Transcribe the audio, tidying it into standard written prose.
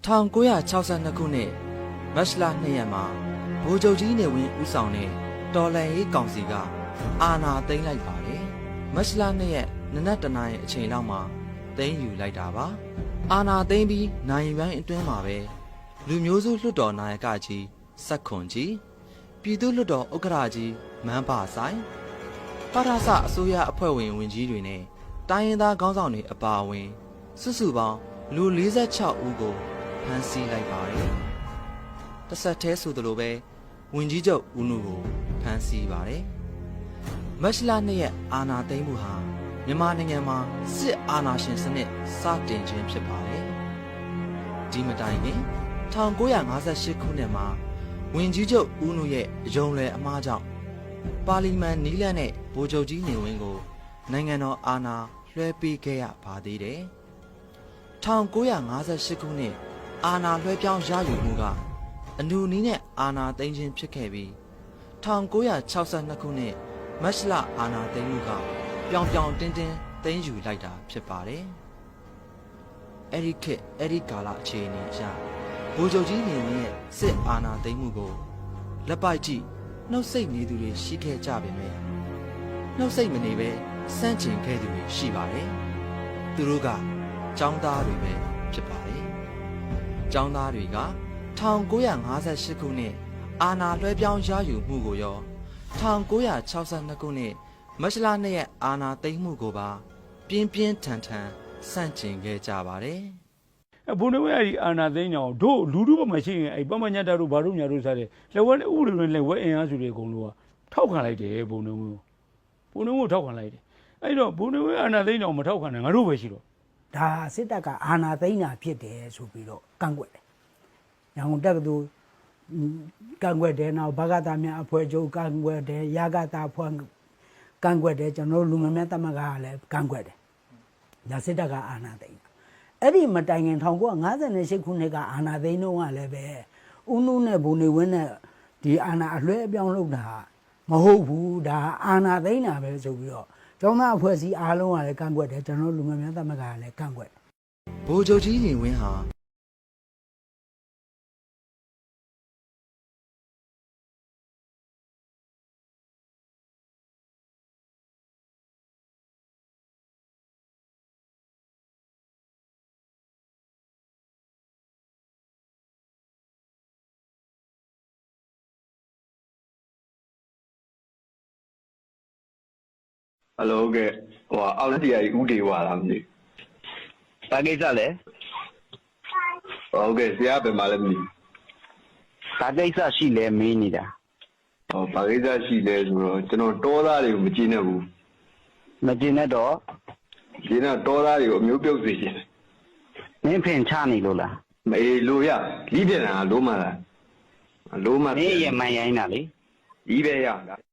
1962 ခုနှစ်မတ်လ2 ရက်မှာဗိုလ်ချုပ်ကြီးနေဝင်းဦးဆောင်တဲ့တော်လှန်ရေးကောင်စီကအာဏာသိမ်းလိုက်ပါတယ်။မတ်လ2 ရက်နနက်တနာရီအချိန်လောက်မှာသိမ်းယူလိုက်တာပါ။အာဏာသိမ်းပြီးနိုင်ပိုင်းအတွင်းမှာပဲလူမျိုးစုလွှတ်တော်နာယကကြီးစက်ခွန်ကြီးပြည်သူ့လွှတ်တော်ဥက္ကဋ္ဌကြီးမန်းပါဆိုင်ပထမအစိုးရအဖွဲ့ဝင်ဝင်ကြီးတွေနဲ့တိုင်းရင်းသားခေါင်းဆောင်တွေအပါအဝင်စုစုပေါင်းလူ46ဦးကိုဖမ်းဆီးလိုက်ပါတယ်။တစ်ဆက်တည်းဆိုသလိုပဲဝင်ကြီးချုပ်ဦးနုကိုဖမ်းဆီးပါတယ်။မတ်လ2 ရက်အာဏာသိမ်းမှုဟာမြန်မာနိုင်ငံမှာစစ်အာဏာရှင်စနစ်စတင်ခြင်းဖြစ်ပါတယ်။ဒီမတိုင်ခင်1958ခုနှစ်မှာဝင်ကြီးချုပ်ဦးနုရဲ့အယုံလွယ်အမှားကြောင့်ပါလီမန်နီးလန်းနဲ့ဗိုလ်ချုပ်ကြီးနေဝင်းကိုနိုင်ငံတော်အာဏာလွှဲပေးခဲ့ရပါသေးတယ်။1958ခုနှစ်အာဏာလွှဲပြောင်းရယူမှုကအနူနီးနဲ့အာဏာသိမ်းခြင်းဖြစ်ခဲ့ပြီး1962ခုနှစ်မတ်လအာဏာသိမ်းမှုကပြောင်ပြောင်တင်းတင်းသိမ်းယူလိုက်တာဖြစ်ပါတယ်။အဲ့ဒီကာလအခြေအနေအရဗိုလ်ချုပ်ကြီးနေဝင်းရဲ့စစ်အာဏာသိမ်းမှုကိုလက်ပိုက်ကြည့်နှုတ်ဆက်နေသူတွေရှိခဲ့ကြပေမဲ့နှုတ်ဆက်မနေပဲစန့်ကျင်ခဲ့သူတွေရှိပါတယ်။သူတို့ကကျောင်းသားတွေပဲဖြစ်ပါတယ်။ကျောင်းသားတွေက1958ခုနှစ်အာဏာလွှဲပြောင်းရယူမှုကိုရော1962ခုနှစ်မတ်လ2 ရက်အာဏာသိမ်းမှုကိုပါပြင်းပြင်းထန်ထန်စန့်ကျင်ခဲ့ကြပါတယ်။ဘုံတွေအဲ့ဒီအာဏာသိမ်းကြောင်တို့လူထုဘက်မှာရှိရင်အဲ့ပမညာတာတို့ဘာတို့ညာတို့စားတယ်လက်ဝဲဥပဒေနဲ့လက်ဝဲအင်အားစုတွေအကုန်လုံးကထောက်ခံလိုက်တယ်ဘုံတွေထောက်ခံလိုက်တယ်အဲ့တော့ဘုံတွေအာဏာသိမ်းကြောင်မထောက်ခံတယ်ငါတို့ပဲရှိတော့ဒါစစ်တပ်ကအာဏာသိမ်းတာဖြစ်တယ်ဆိုပြီးတော့ကန့်ကွက်တယ်။ရန်ကုန်တက္ကသိုလ်ကန့်ကွက်တယ်နောက်ဘဂတာများအဖွဲ့ချုပ်ကန့်ကွက်တယ်ရဂတာအဖွဲ့ကန့်ကွက်တယ်ကျွန်တော်လူငယ်များတမကလည်းကန့်ကွက်တယ်။ဒါစစ်တပ်ကအာဏာသိမ်းတာအဲ့ဒီမတိုင်ခင်1958ခုနှစ်ကအာဏာသိမ်းတော့ကလည်းပဲဦးနုနဲ့ဗိုလ်နေဝင်းနဲ့ဒီအာဏာအလွှဲအပြောင်းလုပ်တာမဟုတ်ဘူးဒါအာဏာသိမ်းတာပဲဆိုပြီးတော့ကျောင်းသားအဖွဲ့အစည်းအားလုံးကလည်းကန့်ကွက်တယ်ကျွန်တော်လူငယ်များတမကလည်းကန့်ကွက်တယ်ဗိုလ်ချုပ်ကြီးနေဝင်းဟာဟယ်လိုကဲဟိုအောက်လက်တရားကြီးဥဒေဝါလားမသိ။ဘာကိစ္စလဲ။ဟုတ်ကဲ့ဆရာဘယ်မှာလဲမသိ။ဘာကိစ္စရှိလဲမင်းနေတာ။ဟောဘာကိစ္စရှိလဲဆိုတော့ကျွန်တော်တောသားတွေကိုမကြည့်နဲ့ဘူး။မကြည့်နဲ့တော့။ဒီတော့တောသားတွေကိုအမျိုးပြုတ်စေချင်တယ်။မင်းဖင်ချနေလို့လား။မေးလို့ရလီးပြန်တာလို့မှလား။လို့မှမင်းရဲ့မှန်ရိုင်းတာလေ။ဒီပဲရလား